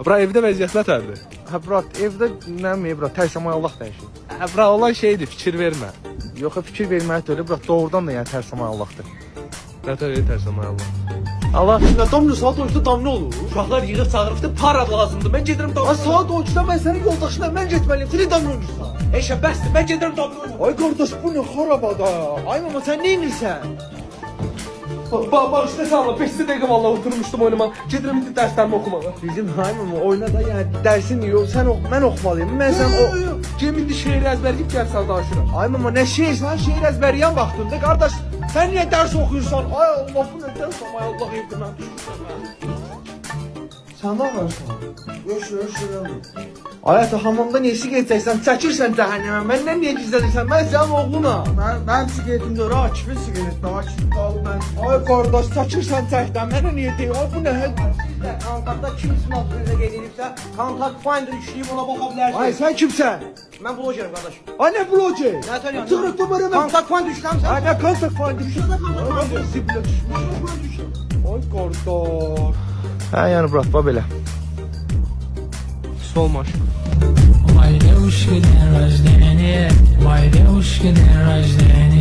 Bura evdə vəziyyət nətərdir? Hə brat, evdə nə mi brat, tərsamay Allah dəyişir. Bura olan şeydir, fikir vermə. Yox, fikir vermək deyil brat, doğrudan da yəni tərsamay Allahdır. Nətər tərsamay Allah. Allah Ya damla saat 12'de damla olur. Uşaqlar yığıb çağırıbdı, para lazımdır. Mən gedirəm damla. Ay saat 12'də mən sənin yoldaşınam, mən getməliyim. Sən damla oynayırsan. Eşə bəsdir, mən gedirəm damla oynayım. Ay qardaş, bu nə xarabada? Ay mama sən nə edirsən? Bak işte sağla 5 dəqiqə vallahi oturmuşdum oynamağa. Gedirəm indi dərslərimi oxumağa. Bizim ay mama oyna da yəni dərsin yox, sən ox, mən oxumalıyım. Mən sən o Cem indi şeir əzbərləyib gəlsən danışıram. Ay mama nə şey, sən şeir əzbərləyən vaxtında qardaş. Sən niyə dərs oxuyursan? Ay Allah, bu nə dərs ama Allah evdə mən düşmüşəm. Sən nə varsan? Yox. Ayət hamamda nesi geçeceksən, çəkirsən cəhənnəmə. Məndən niyə gizlədirsən? Mən sənin oğlunam. Mən siqaretimdə Akifin siqaretində, Akifin qalıb mən. Ay qardaş, çəkirsən çəkdən. Mənə niyə deyir? Ay bu nə hə? Kontaktda kim sınavlarına qeyd edibsə, kontakt finder yükləyib ona baxa bilərsən. Ay sən kimsən? Mən blogerim qardaş. Ay nə bloger? Nətər yəni? Siqaretdə mənə mən. Kontakt finder yükləmsən? Ay nə kontakt finder? Ay qardaş. Hə yəni brat, bax belə. Sol maşın. Мои девушки день рождения, мои девушки день рождения.